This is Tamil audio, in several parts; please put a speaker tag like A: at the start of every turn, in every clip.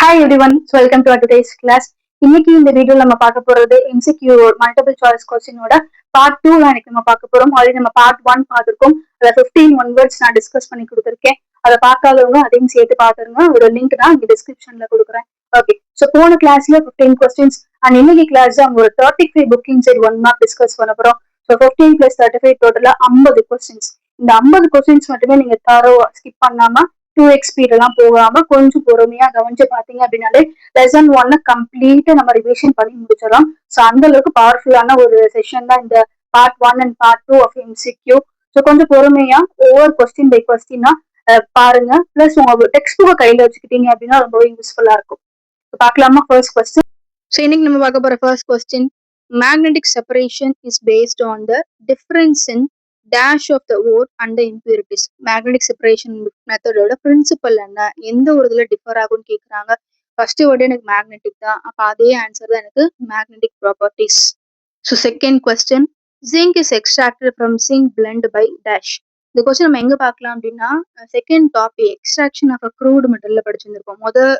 A: Hi everyone, welcome to today's class. இன்னைக்கு இந்த வீடியோல நம்ம பார்க்க போறது எம்சிக்யூ மல்டிபிள் சாய்ஸ் கொஸ்டினோட பார்ட் 2 தான் இன்னைக்கு நம்ம பார்க்க போறோம். ஆல்ரெடி நம்ம பார்ட் 1 பார்த்துருக்கோம். அதை 15 ஒன் வேர்ட்ஸ் நான் டிஸ்கஸ் பண்ணி கொடுத்துருக்கேன். அதை பார்க்காதவங்க அதையும் சேர்த்து பார்த்துருங்க. ஒரு லிங்க் நான் இங்க டிஸ்கிரிப்ஷன்ல கொடுக்குறேன். ஓகே, ஸோ போன கிளாஸ்ல 15 கொஸ்டின்ஸ் அண்ட் இன்னைக்கு கிளாஸ் அவங்க ஒரு 35 புக்கிங் சைடு 1 மார்க் டிஸ்கஸ் பண்ண போறோம். ஸோ 15 + 35 டோட்டலா 50 கொஸ்டின்ஸ். இந்த 50 கொஸ்டின்ஸ் மட்டுமே நீங்க தரோவா ஸ்கிப் பண்ணாம 2x ஸ்பீட் எல்லாம் போகாம கொஞ்சம் பொறுமையா கவனிச்சு பாத்தீங்க அப்படின்னாலே லெசன் 1 கம்ப்ளீட்டா நம்ம ரிவிஷன் பண்ணி முடிச்சிடலாம். ஸோ அந்த அளவுக்கு பவர்ஃபுல்லான ஒரு செஷன் தான் இந்த part 1 and part 2 of MCQ. So கொஞ்சம் பொறுமையா ஒவ்வொரு கொஸ்டின் பை கொஸ்டினா பாருங்க. பிளஸ் உங்க டெக்ஸ்ட் புக்கை கையில வச்சுக்கிட்டீங்க அப்படின்னா ரொம்பவே யூஸ்ஃபுல்லா இருக்கும். பார்க்கலாமா ஃபர்ஸ்ட் கொஸ்டின்? ஸோ இன்னைக்கு நம்ம பார்க்க போற first question, magnetic separation is based on the difference in dash of the ore and the impurities. Magnetic separation மெத்தடோட பிரின்சிபல் என்ன, எந்த ஒரு இதுல டிஃபர் ஆகும்னு கேட்குறாங்க. ஃபர்ஸ்ட் வேர்டு எனக்கு மேக்னெட்டிக் தான், அப்போ அதே ஆன்சர் தான் எனக்கு magnetic properties. So second question, zinc is extracted from zinc blende by dash. இந்த கொஸ்டின் நம்ம எங்க பார்க்கலாம் அப்படின்னா second topic extraction of a crude மெட்டல்ல படிச்சிருந்திருப்போம். முதல்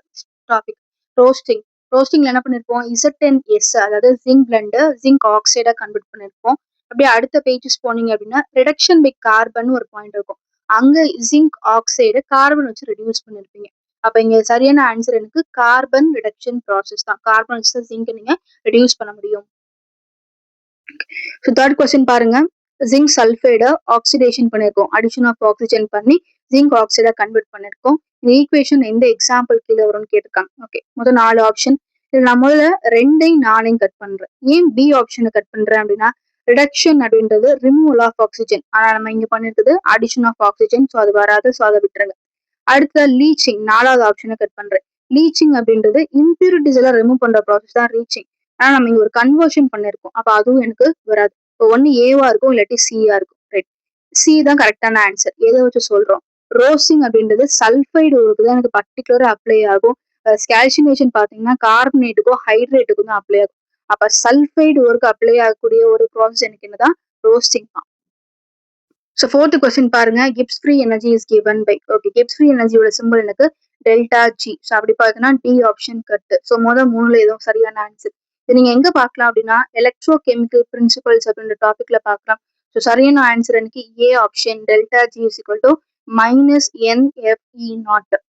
A: டாபிக் ரோஸ்டிங். ரோஸ்டிங்ல என்ன பண்ணிருப்போம், ZnS அதாவது ஜிங்க் பிளெண்ட் ஜிங்க் ஆக்சைடா கன்வெர்ட் பண்ணிருப்போம். அப்படியே அடுத்த பேஜஸ் போனீங்க அப்படின்னா ரிடக்ஷன் பை கார்பன் ஒரு பாயிண்ட் இருக்கும். அங்க ஜிங்க் ஆக்சைடு கார்பன் வச்சு ரெடியூஸ் பண்ணிருப்பீங்க. அப்ப இங்க சரியான ஆன்சர் எனக்கு கார்பன் ரிடக்ஷன் ப்ராசஸ் தான். கார்பன் வச்சு ஜிங்க் நீங்க ரெடியூஸ் பண்ண முடியும். ஸோ தேர்ட் கொஸ்டின் பாருங்க, ஜிங்க் சல்ஃபைடை ஆக்சிடேஷன் பண்ணிருக்கோம். அடிஷன் ஆஃப் ஆக்சிஜன் பண்ணி ஜிங்க் ஆக்சைடா கன்வெர்ட் பண்ணிருக்கோம். இந்த ஈக்குவேஷன் எந்த எக்ஸாம்பிள் கீழே வரும்னு கேட்டிருக்காங்க. ஓகே, முதல் 4 ஆப்ஷன். இது நான் முதல்ல 2ஐயும் 4ஐயும் கட் பண்றேன். ஏன் பி ஆப்ஷனை கட் பண்றேன் அப்படின்னா ரிடக்ஷன் அப்படின்றது ரிமூவல் ஆஃப் ஆக்சிஜன். ஆனா நம்ம இங்க பண்ணிருக்குது அடிஷன் ஆஃப் ஆக்சிஜன். ஸோ அது வராது, ஸோ அதை விட்டுருங்க. அடுத்த லீச்சிங், 4வது ஆப்ஷனை கட் பண்றேன். லீச்சிங் அப்படின்றது இம்பியூரிட்டிஸ் எல்லாம் ரிமூவ் பண்ற ப்ராசஸ் தான் லீச்சிங். ஆனா நம்ம இங்க ஒரு கன்வர்ஷன் பண்ணிருக்கோம், அப்ப அதுவும் எனக்கு வராது. இப்போ ஒன்னு ஏவா இருக்கும், இல்லாட்டி சியா இருக்கும். ரைட், சி தான் கரெக்டான ஆன்சர். எதை வச்சு சொல்றோம், ரோஸ்டிங் அப்படின்றது சல்ஃபைடு ஒருக்கு தான் எனக்கு பர்டிகுலரா அப்ளை ஆகும். கால்சினேஷன் பாத்தீங்கன்னா கார்பனேட்டுக்கும் ஹைட்ரேட்டுக்கும் தான் அப்ளை ஆகும். அப்ப சல்ஃபைடு ஒருக்கு அப்ளை ஆகக்கூடிய ஒரு ப்ராசஸ் எனக்கு என்னதான், ரோஸ்டிங் தான். ஸோ ஃபோர்த் கொஸ்டின் பாருங்க, Gibbs free energy is given by. Okay, Gibbs free எனர்ஜியோட சிம்பிள் எனக்கு டெல்டா ஜி. ஸோ அப்படி பார்த்தீங்கன்னா டி ஆப்ஷன் கட்டு. ஸோ முதல் 3ல எதுவும் சரியான ஆன்சர். இது நீங்க எங்க பார்க்கலாம் அப்படின்னா எலக்ட்ரோ கெமிக்கல் பிரின்சிபல்ஸ் அப்படின்ற டாபிக்ல பார்க்கலாம். ஸோ சரியான ஆன்சர் எனக்கு A option, delta G is equal to -NFE0.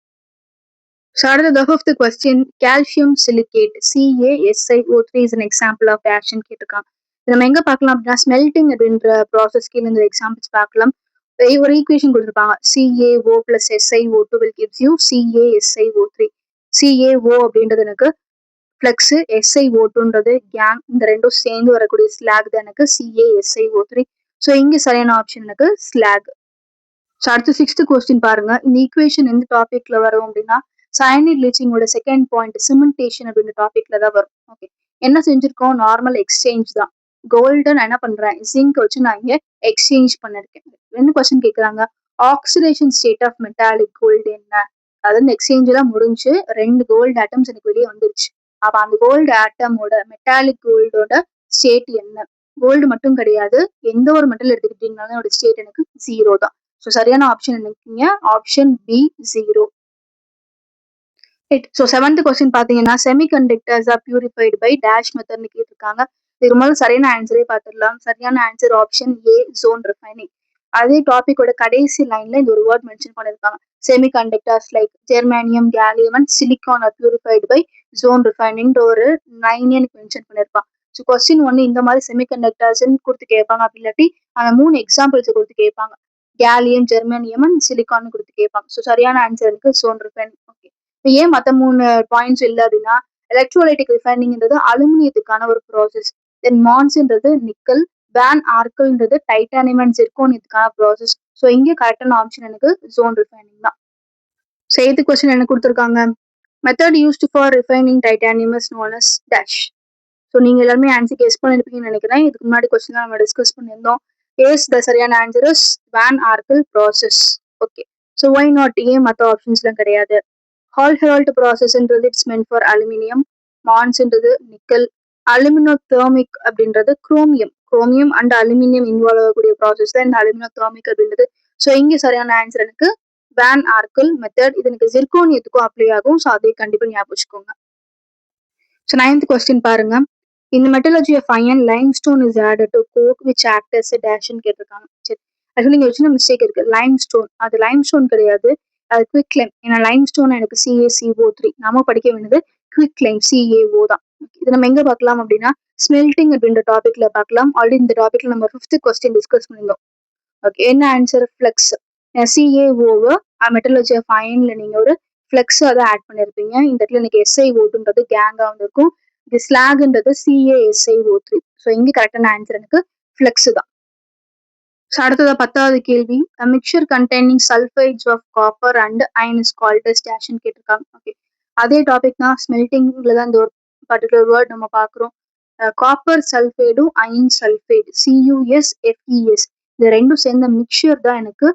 A: So அடுத்த fifth question, calcium silicate CaSiO3 is an example of reaction கேட்டிருக்காங்க. நம்ம எங்க பார்க்கலாம் அப்படின்னா ஸ்மெல்டிங் அப்படின்ற ப்ராசஸ்க்கு இந்த எக்ஸாம்பிள்ஸ் பார்க்கலாம். ஒரு ஈக்குவேஷன் கொடுத்துருப்பாங்க, CaO + SiO2 will gives you CaSiO3. CaO அப்படின்றது எனக்கு ஃப்ளக்ஸ், SiO2ன்றது கேங். இந்த ரெண்டும் சேர்ந்து வரக்கூடிய ஸ்லாக் தான் எனக்கு CaSiO3. ஸோ இங்க சரியான ஆப்ஷன் எனக்கு ஸ்லாக். ஸோ அடுத்து 6th கொஸ்டின் பாருங்க, இந்த ஈக்குவேஷன் எந்த டாபிக்ல வரும் அப்படின்னா சயனைட் லீச்சிங்கோட செகண்ட் பாயிண்ட் சிமெண்டேஷன் அப்படின்ற டாபிக்ல தான் வரும். ஓகே, என்ன செஞ்சிருக்கோம், நார்மல் எக்ஸ்சேஞ்ச் தான். கோல்டன் என்ன பண்றேன், ஜிங்க் வச்சு நான் இங்க எக்ஸ்சேஞ்ச் பண்ணிருக்கேன். என்ன கொஸ்டின் கேட்கறாங்க, oxidation state of metallic gold என்ன. அதாவது எக்ஸ்சேஞ்ச் எல்லாம் முடிஞ்சு 2 கோல்டு ஆட்டம்ஸ் எனக்கு வெளியே வந்துருச்சு. அப்ப அந்த கோல்டு ஆட்டமோட மெட்டாலிக் கோல்டோட ஸ்டேட் என்ன. கோல்டு மட்டும் கிடையாது, எந்த ஒரு மெட்டல் எடுத்துக்கிட்டீங்கனாலும் அதோட ஸ்டேட் எனக்கு 0 தான். ஸோ சரியான ஆப்ஷன் என்னக்கீங்க, option B 0. So 7th question பாத்தீங்கன்னா semiconductors are purified by dash மெத்தட்னு கேட்டிருக்காங்க. இது முதல்ல சரியான ஆன்சரே பார்த்துடலாம். சரியான answer option A, zone refining. அதே டாபிக்கோட கடைசி லைன்ல இந்த ஒரு வேர்ட் மென்ஷன் பண்ணிருக்காங்க, semiconductors like germanium, gallium and silicon are purified by zone refining ஒரு 9 எனக்கு மென்ஷன் பண்ணிருப்பாங்க. ஸோ கொஸ்டின் 1 இந்த மாதிரி செமிகண்டக்டர்ஸ் கொடுத்து கேட்பாங்க. அப்படி இல்லாட்டி அந்த 3 எக்ஸாம்பிள்ஸ் கொடுத்து கேட்பாங்க, கேலியம், ஜெர்மானியம் அண்ட் சிலிக்கான் கொடுத்து கேட்பாங்க. ஸோ சரியான ஆன்சர் எனக்கு ஜோன் ரிஃபைனிங். ஓகே, இப்போ ஏன் மற்ற 3 பாயிண்ட்ஸ் இல்லை அப்படின்னா எலக்ட்ரோலைட்டிக் ரிஃபைனிங்ன்றது அலுமினியத்துக்கான ஒரு ப்ராசஸ். தென் மான்ஸ்ன்றது நிக்கல், வேன் ஆர்கல்ன்றது டைட்டானியம் அண்ட் சிர்கோனியத்துக்கான ப்ராசஸ். ஸோ இங்கே கரெக்டான ஆப்ஷன் எனக்கு ஜோன் ரிஃபைனிங் தான். ஸோ 8th கொஸ்டின் என்ன கொடுத்துருக்காங்க, method used for refining titanium is known as dash. So நீங்க எல்லாருமே ஆன்சர் கெஸ் பண்ணிருப்பீங்கன்னு நினைக்கிறேன். இதுக்கு முன்னாடி கொஸ்டின் நம்ம டிஸ்கஸ் பண்ணியிருந்தோம். ஏஸ் த சரியான answer is van Arkel process. Okay, so why not, ஏன் மற்ற ஆப்ஷன்ஸ்லாம் கிடையாது. ஹால் ஹெரால்ட் ப்ராசஸ்ன்றது இட்ஸ் மென்ட் ஃபார் அலுமினியம், மான்ஸ்ன்றது நிக்கல், அலுமினோ தெர்மிக் அப்படின்றது chromium. Chromium and aluminium involve ஆகக்கூடிய ப்ராசஸ் தான் இந்த அலுமினோ தெர்மிக் அப்படின்றது. ஸோ இங்கே சரியான ஆன்சர் எனக்கு வேன் ஆர்கல் மெத்தட். இது எனக்கு ஜிர்கோனியத்துக்கும் அப்ளை ஆகும். ஸோ அதை கண்டிப்பா ஞாபகம் வச்சுக்கோங்க. ஸோ 9th கொஸ்டின் பாருங்க. இந்த metallurgy of iron limestone is added to coke which act as டேஷ்னு கேட்டிருக்காங்க. சரி, ஆக்சுவலி இங்க சின்ன மிஸ்டேக் இருக்கு. லைம்ஸ்டோன் அது லைம்ஸ்டோன் கிடையாது, அது குவிக் லைம். ஏன்னா லைம்ஸ்டோன் எனக்கு CaCO3, நாம படிக்க வேண்டியது குவிக் லைம் CaO தான். இது நம்ம எங்க பார்க்கலாம் அப்படின்னா ஸ்மெல்டிங் அப்படின்ற டாபிக்ல பார்க்கலாம். ஆல்ரெடி இந்த டாபிக்ல நம்ம 5th கொஸ்டின் டிஸ்கஸ் பண்ணியிருந்தோம். ஓகே, என்ன answer? Flux. CaO metallurgy of அயன்ல நீங்க ஒரு ஃப்ளெக்ஸ் அதை ஆட் பண்ணிருப்பீங்க. இந்த இடத்துல எனக்கு SiO2ன்றது கேங்கா வந்திருக்கும். இது ஸ்லாக்ன்றது CaSiO3. ஸோ இங்க கரெக்டான ஆன்சர் எனக்கு ஃப்ளெக்ஸ் தான். ஸோ அடுத்ததா 10வது கேள்வி. Mixture containing sulphides of copper and iron is called as டேஷ்னு கேட்டிருக்காங்க. ஓகே, அதே டாபிக் தான். ஸ்மெல்டிங்ல தான் இந்த ஒரு பர்டிகுலர் வேர்ட் நம்ம பார்க்குறோம். காப்பர் சல்ஃபைடும் அயன் சல்ஃபைடு CuSFeS இது ரெண்டும் சேர்ந்த மிக்சர் தான் எனக்கு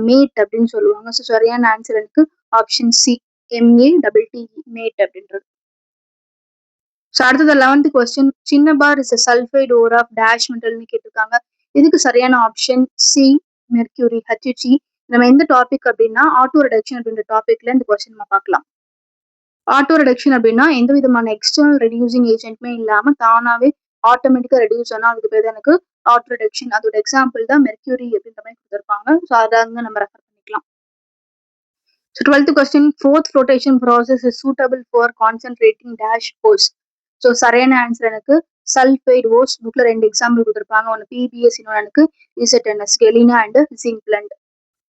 A: மேட் அப்படின்னு சொல்லுவாங்க. ஸோ சரியான ஆன்சர் எனக்கு ஆப்ஷன் சி MATTE மேட் அப்படின்றது. ஸோ அடுத்தது 11th question. Cinnabar is sulphide ore of dash மெட்டல்னு கேட்டிருக்காங்க. இதுக்கு சரியான ஆப்ஷன் சி மெர்க்யூரி HG. நம்ம எந்த டாபிக் அப்படின்னா ஆட்டோ ரிடக்ஷன் அப்படின்ற டாபிக்ல இந்த கொஸ்டின் நம்ம பார்க்கலாம். ஆட்டோ ரிடக்ஷன் அப்படின்னா எந்த விதமான எக்ஸ்டர்னல் ரெடியூசிங் ஏஜென்ட்மே இல்லாம தானாவே ஆட்டோமேட்டிக்கா ரெடியூஸ் ஆனா அதுக்கு பேர் தான் எனக்கு ஆட்டோ ரிடக்ஷன். அதோட எக்ஸாம்பிள் தான் மெர்க்யூரி அப்படின்ற மாதிரி கொடுத்துருப்பாங்க. ஸோ அதை நம்ம ரெஃபர் பண்ணிக்கலாம். So 12th question. Froth flotation process is suitable for concentrating dash ores. So சரியான ஆன்சர் எனக்கு சல்ஃபைட் ஓஸ். புக்ல 2 எக்ஸாம்பிள் கொடுத்துருப்பாங்க. ஒன்று PBS, இன்னொன்று எனக்கு ZNS galena and zinc blende.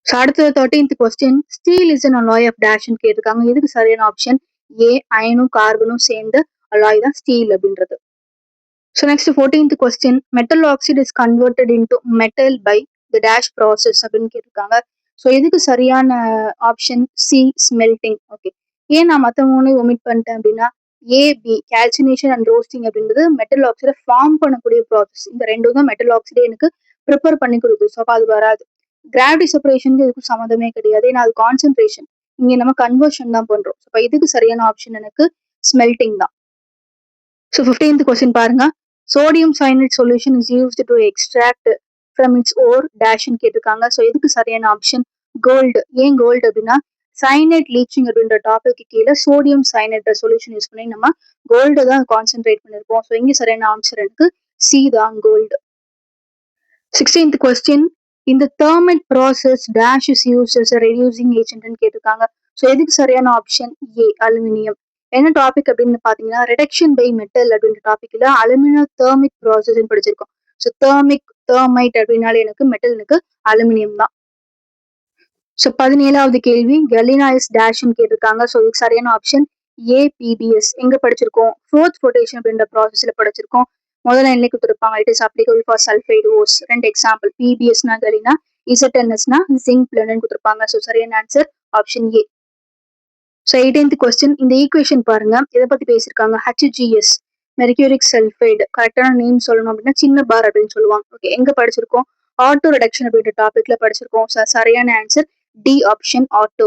A: So அடுத்தது 13th question. Steel is an alloy of டேஷ்னு கேட்டிருக்காங்க. இதுக்கு சரியான ஆப்ஷன் ஏ அயனும் கார்பனும் சேர்ந்த அலாய் தான் ஸ்டீல் அப்படின்றது. So next 14th question. Metal oxide is converted into metal by the dash process அப்படின்னு கேட்டிருக்காங்க. ஸோ இதுக்கு சரியான ஆப்ஷன் சி ஸ்மெல்டிங். ஓகே, ஏன் நான் மற்ற 3 ஒமிட் பண்ணிட்டேன் அப்படின்னா AB கால்சினேஷன் அண்ட் ரோஸ்டிங் அப்படின்றது மெட்டல் ஆக்சைடை ஃபார்ம் பண்ணக்கூடிய ப்ராசஸ். இந்த ரெண்டும் தான் மெட்டல் ஆக்சைடே எனக்கு ப்ரிப்பேர் பண்ணி கொடுக்குது. ஸோ அது வராது. கிராவிட்டி செப்பரேஷனுக்கு இதுக்கும் சம்மந்தமே கிடையாது. ஏன்னா அது கான்சென்ட்ரேஷன், இங்க நம்ம கன்வர்ஷன் தான் பண்றோம். ஸோ இதுக்கு சரியான ஆப்ஷன் எனக்கு ஸ்மெல்டிங் தான். ஸோ 15th கொஸ்டின் பாருங்க. Sodium cyanide solution is used to extract from its ore டேஷ்னு கேட்டிருக்காங்க. ஸோ இதுக்கு சரியான ஆப்ஷன் கோல்டு. ஏன் கோல்டு அப்படின்னா சைனைட் லீச்சிங் அப்படின்ற டாபிக் கீழே சோடியம் சைனைட் சொல்யூஷன் யூஸ் பண்ணி நம்ம கோல்டு தான் கான்சென்ட்ரேட் பண்ணிருப்போம். ஸோ இங்க சரியான ஆன்சர் எனக்கு சி தான் கோல்டு. 16th question. இந்த thermite process dash is used as a reducing agent ன்னு கேட்டிருக்காங்க. ஸோ எதுக்கு சரியான ஆப்ஷன் ஏ அலுமினியம். என்ன டாபிக் அப்படின்னு பாத்தீங்கன்னா ரிடக்ஷன் பை மெட்டல் அப்படின்ற டாபிக்ல அலுமினியம் தெர்மிக் ப்ராசஸ் படிச்சிருக்கோம். ஸோ தெர்மைட் அப்படின்னாலே எனக்கு மெட்டல் எனக்கு அலுமினியம் தான். ஸோ 17வது கேள்வி. கெலினா இஸ் டேஷ்னு கேட்டிருக்காங்க. ஸோ இதுக்கு சரியான ஆப்ஷன் ஏ PBS. எங்க படிச்சிருக்கோம்? ஃபோர்த் ஃப்ளோட்டேஷன் அப்படின்ற ப்ராசஸ்ல படிச்சிருக்கோம். முதல்ல என்ன கொடுத்துருப்பாங்க? It is applicable for sulphide ores. 2 example PBSனா கெலினா, ZNSனா ஜிங்க் பிளண்ட்னு கொடுத்துருப்பாங்க. ஸோ சரியான answer option A. So 18th question. இந்த ஈக்குவேஷன் பாருங்க, இதை பத்தி பேசியிருக்காங்க. HGS mercuric sulphide. கரெக்டான நேம் சொல்லணும் அப்படின்னா சின்ன பார் அப்படின்னு சொல்லுவாங்க. ஓகே, எங்க படிச்சிருக்கோம்? ஆட்டோ ரிடக்ஷன் அப்படின்ற டாபிக்ல படிச்சிருக்கோம். ஸோ சரியான answer D option auto.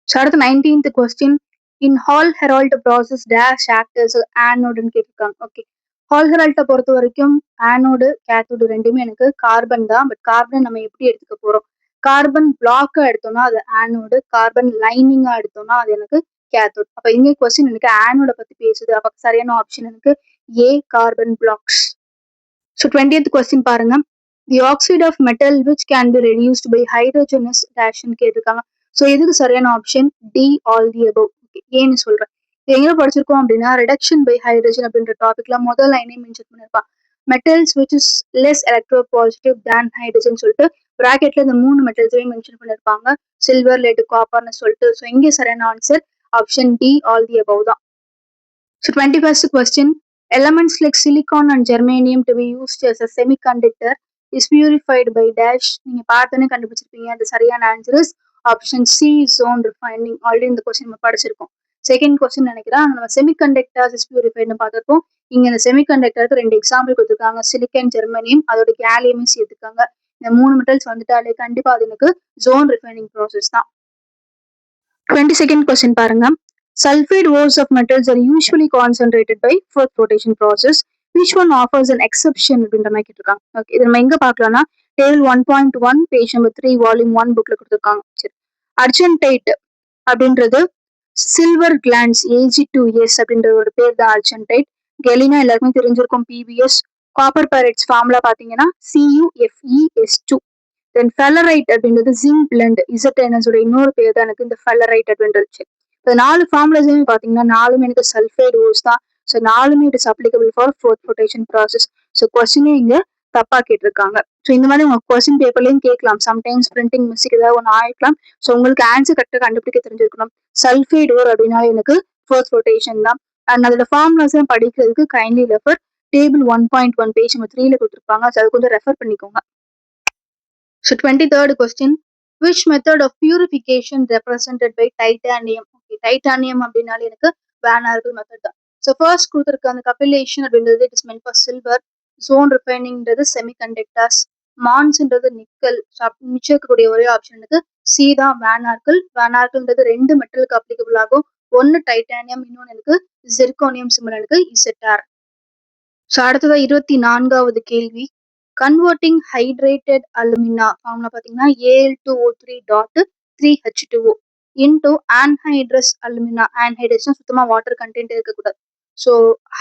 A: So அடுத்து 19th question. In Hall Heroult process dash act as ஆனோடுன்னு கேட்டிருக்காங்க. ஓகே, ஹால் ஹெரால்ட்டை பொறுத்த வரைக்கும் ஆனோடு கேத்தோடு ரெண்டுமே எனக்கு கார்பன் தான். பட் கார்பன் நம்ம எப்படி எடுத்துக்க போறோம்? கார்பன் பிளாக்கா எடுத்தோம்னா அது ஆனோடு, கார்பன் லைனிங்கா எடுத்தோம்னா அது எனக்கு கேத்தோட். அப்ப இங்க கொஸ்டின் எனக்கு ஆனோட பத்தி பேசுது. அப்ப சரியான ஆப்ஷன் எனக்கு A carbon blocks. So 20th question பாருங்க. The oxide of metal which can be reduced by hydrogen is டேஷ்னு கேட்டிருக்காங்க. ஸோ இதுக்கு சரியான option D all the above. ஏன்னு சொல்றேன், இது எங்க படிச்சிருக்கோம் அப்படின்னா ரிடக்ஷன் பை ஹைட்ரஜன் அப்படின்ற டாபிக்ல முதல் லைனே மென்ஷன் பண்ணிருப்பான். Metals which is less electropositive than hydrogen சொல்லிட்டு பிராக்கெட்ல இந்த 3 மெட்டல்ஸையும் மென்ஷன் பண்ணிருப்பாங்க. சில்வர், லெட், காப்பர்னு சொல்லிட்டு. ஸோ இங்கே சரியான answer option D all the above தான். So 21st question. Elements like silicon and germanium to be used as a semiconductor is purified by dash. நீங்க பார்த்தோன்னே கண்டுபிடிச்சிருப்பீங்க. அது சரியான answer is option C zone refining. Already இந்த கொஸ்டின் நம்ம படிச்சிருக்கோம். செகண்ட் கொஸ்டின் நினைக்கிறேன். நம்ம செமிகண்டக்டர்ஸ் இஸ் பியூரிஃபைட்னு பார்த்திருக்கோம். இங்க இந்த செமிகண்டக்டருக்கு 2 எக்ஸாம்பிள் கொடுத்துருக்காங்க. சிலிக்கன், ஜெர்மனியம், அதோட கேலியமும் சேர்த்துக்காங்க. இந்த 3 மெட்டல்ஸ் வந்துட்டாலே கண்டிப்பா அது எனக்கு ஜோன் ரிஃபைனிங் ப்ராசஸ் தான். 22nd கொஸ்டின் பாருங்க. Sulfide ores of metals are usually concentrated by fourth flotation process. Which one offers an exception அப்படின்ற மாதிரி கேட்டிருக்காங்க. ஓகே, இது நம்ம எங்க பார்க்கலாம்னா டேபிள் 1.1 பேஜ் நம்பர் 3 வால்யூம் 1 புக்ல கொடுத்துருக்காங்க. சரி, அர்ஜென்டைட் அப்படின்றது சில்வர் கிளான்ஸ் Ag2S அப்படின்ற ஒரு பேர் தான் அர்ஜென்டைட். கெலினா எல்லாருக்குமே தெரிஞ்சிருக்கும், பிபிஎஸ். காப்பர் பைரைட்ஸ் ஃபார்முலா பாத்தீங்கன்னா CuFeS2. தென் ஃபெல்லரைட் அப்படின்றது ஜிங்க் பிளண்ட் இசட்என்எஸோட இன்னொரு பேர் தான் எனக்கு இந்த ஃபெல்லரைட் அப்படின்றது. இப்போ 4 ஃபார்முலாஸுமே பாத்தீங்கன்னா 4மே எனக்கு சல்ஃபைடு ஓர்ஸ் தான். ஸோ 4மே it is applicable for froth flotation process. So கொஸ்டினே இங்க தப்பா கேட்டிருக்காங்க. ஸோ இந்த மாதிரி உங்க கொஸ்டின் பேப்பர்லயும் கேட்கலாம். சம்டைம்ஸ் பிரிண்டிங் மிஸ்டேக் ஏதாவது ஒன்று ஆயிக்கலாம். ஸோ உங்களுக்கு ஆன்சர் கரெக்டாக கண்டுபிடிக்க தெரிஞ்சிருக்கணும். சல்ஃபைடு ஓர் அப்படின்னா எனக்கு ஃபோர்த் ரொட்டேஷன் தான். அண்ட் அதோட ஃபார்முலாஸ் படிக்கிறதுக்கு kindly refer table 1.1 page number 3ல கொடுத்துருப்பாங்க. ஸோ அது கொஞ்சம் ரெஃபர் பண்ணிக்கோங்க. So 23rd question, which method of purification represented by titanium? Okay, titanium அப்படின்னாலே எனக்கு Van Argel method தான். So first கொடுத்துருக்க அந்த capillation அப்படின்றது it is meant for silver, zone refiningன்றது semiconductors, மான்ஸ்ன்றது நிக்கல். மிச்சம் இருக்கக்கூடிய ஒரே ஆப்ஷன் எனக்கு சி தான் Van Argel. Van Argelன்றது 2 மெட்டலுக்கு அப்ளிகபிள் ஆகும். ஒன்னு டைட்டானியம், இன்னொன்னு எனக்கு ஜெர்கோனியம், சிம்பிள் எனக்கு ZR. ஸோ அடுத்ததா 24வது கேள்வி, கன்வெர்ட்டிங் ஹைட்ரேட்டட் அலுமினா ஃபார்முலா பார்த்தீங்கன்னா Al2O3.3H2O இன்டூ ஆன்ஹைட்ரஸ் அலுமினா. ஆன்ஹைட்ரஸ்னா சுத்தமாக வாட்டர் கண்டென்ட் இருக்கக்கூடாது. ஸோ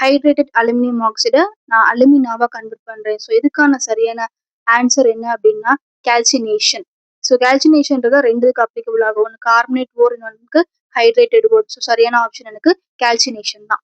A: ஹைட்ரேட்டட் அலுமினியம் ஆக்சைடை நான் அலுமினாவா கன்வெர்ட் பண்றேன். ஸோ இதுக்கான சரியான ஆன்சர் என்ன அப்படின்னா கால்சினேஷன். ஸோ கால்சினேஷன்ன்றத 2க்கு அப்ளிகபிள் ஆகும். ஒன்று கார்பனேட் ஓர், இன்னொன்று ஹைட்ரேட்டட் ஓர். ஸோ சரியான ஆப்ஷன் எனக்கு கால்சினேஷன் தான்.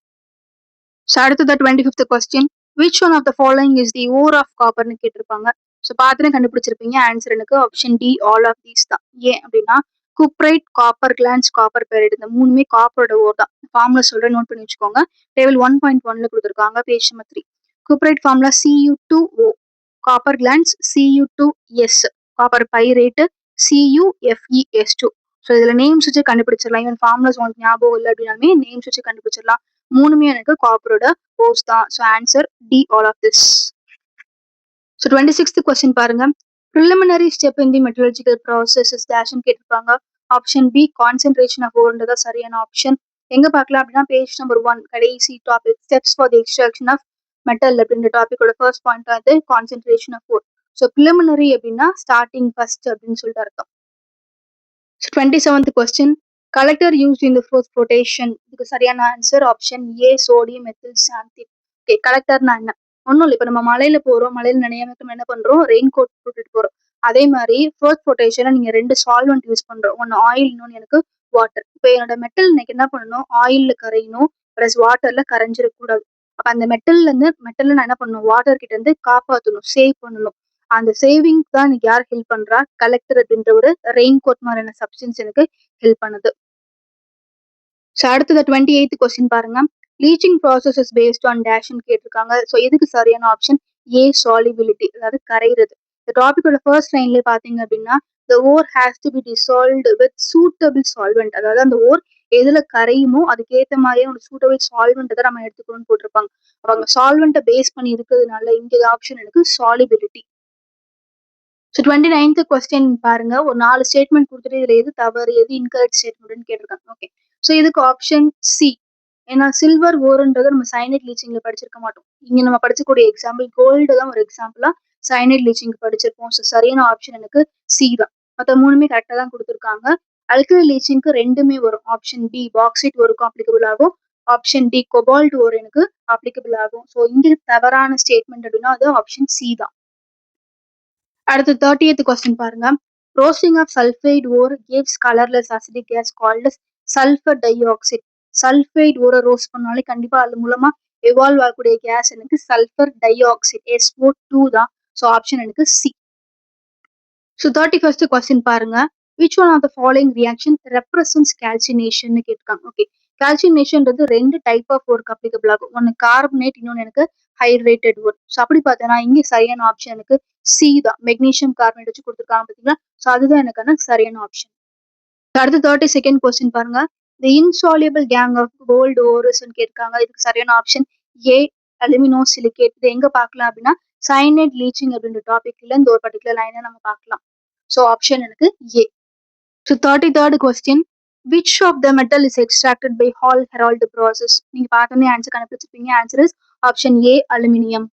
A: ஸோ அடுத்தது 25th question, which one of the following is the ore of காப்பர்னு கேட்டிருப்பாங்க. ஸோ பார்த்துட்டு கண்டுபிடிச்சிருப்பீங்க. ஆன்சர் எனக்கு option D all of these தான். ஏன் அப்படின்னா cuprite, copper glance, copper pyrite இந்த 3மே காப்பரோட ஓர் தான். ஃபார்முலா சொல்றேன், நோட் பண்ணி வச்சுக்கோங்க. டேபிள் 1.1ல கொடுத்துருக்காங்க, page number 3. Cuprite formula Cu2O, copper glance Cu2S, copper pyrite CuFeS2. So இதுல நேம்ஸ் வச்சு கண்டுபிடிச்சிடலாம். ஈவன் ஃபார்முலாஸ் உங்களுக்கு ஞாபகம் இல்லை அப்படின்னாலுமே நேம்ஸ் வச்சு கண்டுபிடிச்சிடலாம். 3மே எனக்கு காப்பரோட ஓர்ஸ் தான். So answer D all of this. So 26th question பாருங்க, preliminary step in the metallurgical process is டேஷ்னு கேட்டிருப்பாங்க. ஆப்ஷன் பி கான்சென்ட்ரேஷன் ஆஃப் ஓர்ன்றதா சரியான ஆப்ஷன். எங்க பார்க்கலாம் அப்படின்னா பேஜ் நம்பர் 1 கடைசி topic steps for the extraction of metal அப்படின்ற டாபிக்கோட ஃபர்ஸ்ட் பாயிண்ட் வந்து concentration of ore. So preliminary அப்படின்னா ஸ்டார்டிங் ஃபர்ஸ்ட் அப்படின்னு சொல்லிட்டு அர்த்தம். So 27th question, collector used in the fourth flotation. இதுக்கு சரியான answer option A sodium methyl xanthate. Okay, கலெக்டர்னா என்ன? ஒன்றும் இல்லை, இப்போ நம்ம மலையில போறோம், மலையில நினையாம என்ன பண்றோம், ரெயின் கோட் போட்டுட்டு போறோம். அதே மாதிரி ஃபோர்த் ரொட்டேஷன்ல நீங்க 2 சால்வெண்ட் யூஸ் பண்றோம். ஒன்னு ஆயில், இன்னொன்று எனக்கு வாட்டர். இப்போ என்னோட மெட்டல் இன்னைக்கு என்ன பண்ணணும், ஆயில்ல கரையணும், பிளஸ் வாட்டர்ல கரைஞ்சிடக்கூடாது. அப்ப அந்த மெட்டல்ல நான் என்ன பண்ணணும், வாட்டர் கிட்ட இருந்து காப்பாற்றணும், சேவ் பண்ணணும். அந்த சேவிங் தான் எனக்கு யார் ஹெல்ப் பண்றா, கலெக்டர் அப்படின்ற ஒரு ரெயின் கோட் மாதிரியான சப்ஸ்டன்ஸ் எனக்கு ஹெல்ப் பண்ணுது. ஸோ அடுத்தது 28th கொஸ்டின் பாருங்க, leaching process is based on டேஷ்னு கேட்டிருக்காங்க. ஸோ இதுக்கு சரியான ஆப்ஷன் ஏ சாலிபிலிட்டி, அதாவது கரைகிறது. இந்த டாபிக்கோட ஃபர்ஸ்ட் லைன்ல பாத்தீங்க அப்படின்னா the ore has to be dissolved with suitable solvent, அதாவது அந்த ஓர் எதுல கரையுமோ அதுக்கேற்ற மாதிரியே ஒரு சூட்டபிள் சால்வெண்ட் தான் நம்ம எடுத்துக்கணும்னு போட்டிருப்பாங்க. அவங்க சால்வெண்ட்டை பேஸ் பண்ணி இருக்கிறதுனால இங்க ஆப்ஷன் எனக்கு சாலிபிலிட்டி. ஸோ 29th கொஸ்டின் பாருங்க, ஒரு 4 ஸ்டேட்மெண்ட் கொடுத்துட்டு இதுல எது தவறு, எது இன்கரெக்ட் ஸ்டேட்மெண்ட்னு கேட்டிருக்காங்க. ஓகே, ஸோ இதுக்கு ஆப்ஷன் சி. ஏன்னா சில்வர் ஓர்ன்றது நம்ம சைனைட் லீச்சிங்ல படிச்சிருக்க மாட்டோம். இங்க நம்ம படிச்சக்கூடிய எக்ஸாம்பிள் கோல்டு தான் ஒரு எக்ஸாம்பிளா சைனைட் லீச்சிங் படிச்சிருப்போம். ஸோ சரியான ஆப்ஷன் எனக்கு சி தான். மற்ற 3மே கரெக்டாக தான் கொடுத்துருக்காங்க. அல்கலி லீச்சிங்க்கு 2மே வரும். ஆப்ஷன் பி பாக்சைட் ஓருக்கும் அப்ளிகபிள் ஆகும். ஆப்ஷன் டி கொபால்ட் ஓர் எனக்கு அப்ளிகபிள் ஆகும். ஸோ இங்க தவறான ஸ்டேட்மெண்ட் அப்படின்னா அது ஆப்ஷன் சி தான். அடுத்து 30th கொஸ்டின் பாருங்க, roasting of sulphide ore gives colorless acidic gas called as sulphur dioxide. Sulphide ஓரை ரோஸ்ட் பண்ணாலே கண்டிப்பா அது மூலமா எவால்வ் ஆகக்கூடிய கேஸ் எனக்கு சல்ஃபர் டை ஆக்சைடு SO2 தான். ஸோ ஆப்ஷன் எனக்கு சி. ஸோ 31st கொஸ்டின் பாருங்க, which one of the following reaction represents calcination கேட்காங்க. ஓகே, கால்சினேஷன்றது 2 டைப் ஆஃப் ஒர்க் அப்ளிகபிள் ஆகும். ஒன்னு கார்பனேட், இன்னொன்று எனக்கு ஹைட்ரேட்டட் ஒர்க். ஸோ அப்படி பார்த்தேன்னா இங்கே சரியான ஆப்ஷன் எனக்கு சி தான். மெக்னீஷியம் கார்பனேட் வச்சு கொடுத்துருக்காங்க பார்த்தீங்களா. ஸோ அதுதான் எனக்கான சரியான ஆப்ஷன். அடுத்து 32nd கொஸ்டின் பாருங்க, தி இன்சாலியபிள் கேங் ஆஃப் கோல்டு ஓரஸ்ன்னு கேட்காங்க. இதுக்கு சரியான ஆப்ஷன் ஏ அலுமினோ சிலிகேட். இது எங்க பார்க்கலாம் அப்படின்னா சைனைட் லீச்சிங் அப்படின்ற டாபிக்ல இந்த ஒரு பர்டிகுலர் லைனை நம்ம பார்க்கலாம். ஸோ ஆப்ஷன் எனக்கு A. So 33rd question, which of the metal is extracted by Hall Heroult process. நீங்க பார்த்தோன்னே ஆன்சர் கண்டுபிடிச்சிருப்பீங்க. Answer is option A aluminium.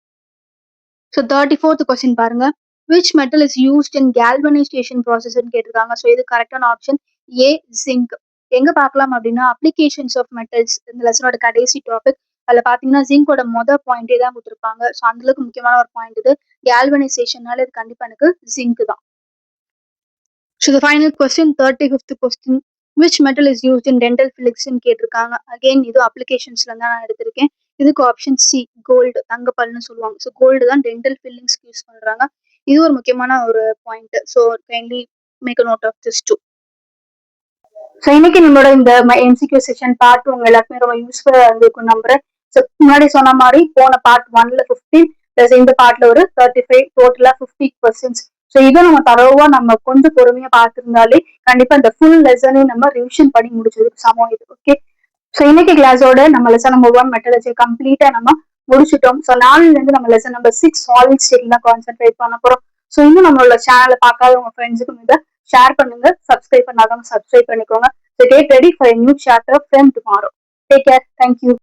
A: So 34th question பாருங்க, which metal is used in galvanisation ப்ராசஸ்ன்னு கேட்டிருக்காங்க. ஸோ இது கரெக்டான ஆப்ஷன் ஏ, ஜிங்க். எங்க பார்க்கலாம் அப்படின்னா அப்ளிகேஷன்ஸ் ஆஃப் மெட்டல்ஸ் இந்த லெசனோட கடைசி டாபிக். அதில் பார்த்தீங்கன்னா ஜிங்கோட பாயிண்டே தான் கொடுத்துருப்பாங்க. ஸோ அந்த அளவுக்கு முக்கியமான ஒரு பாயிண்ட் இது. கேல்வனைசேஷன்னால இது கண்டிப்பா எனக்கு ஜிங்க் தான். So the final question 35th question which metal is used in dental ஃபிலிக்ஸ்ன்னு கேட்டிருக்காங்க. அகெயின் இது அப்ளிகேஷன்ஸ்ல தான் நான் எடுத்திருக்கேன். இதுக்கு ஆப்ஷன் சி கோல்டு, தங்கப்பல்னு சொல்லுவாங்க. ஸோ கோல்டு தான் டென்டல் ஃபில்லிங்ஸ்க்கு யூஸ் பண்றாங்க. இது ஒரு முக்கியமான ஒரு point. So kindly make a note of this too. So இன்னைக்கு நம்மளோட இந்த எம்சிக்யூ செஷன் பார்ட் உங்க எல்லாருக்குமே ரொம்ப யூஸ்ஃபுல்லா இருந்திருக்கும் நம்புறேன். ஸோ முன்னாடி சொன்ன மாதிரி போன பார்ட் 1ல 15 பிளஸ் இந்த பார்ட்ல ஒரு 35 டோட்டலா 50 கொஸ்டின்ஸ். ஸோ இதை நம்ம தரவா நம்ம கொஞ்சம் பொறுமையா பார்த்திருந்தாலே கண்டிப்பா இந்த ஃபுல் லெசனையும் நம்ம ரிவிஷன் பண்ணி முடிச்சதுக்கு சமம் இது. ஓகே, ஸோ இன்னைக்கு கிளாஸோட நம்ம லெசன் நம்பர் 1 மெட்டலர்ஜி கம்ப்ளீட்டா நம்ம முடிச்சிட்டோம். ஸோ நாளைல இருந்து நம்ம லெசன் நம்பர் 6 சாலிட் ஸ்டேட்ல தான் கான்சென்ட்ரேட் பண்ண போறோம். ஸோ இன்னும் நம்மளோட சேனலை பார்க்காத உங்க ஃப்ரெண்ட்ஸுக்கும் இதை ஷேர் பண்ணுங்க. சப்ஸ்கிரைப் பண்ணாதவங்க சப்ஸ்கிரைப் பண்ணிக்கோங்க. So get ready for a new chapter from tomorrow. Take care. Thank you.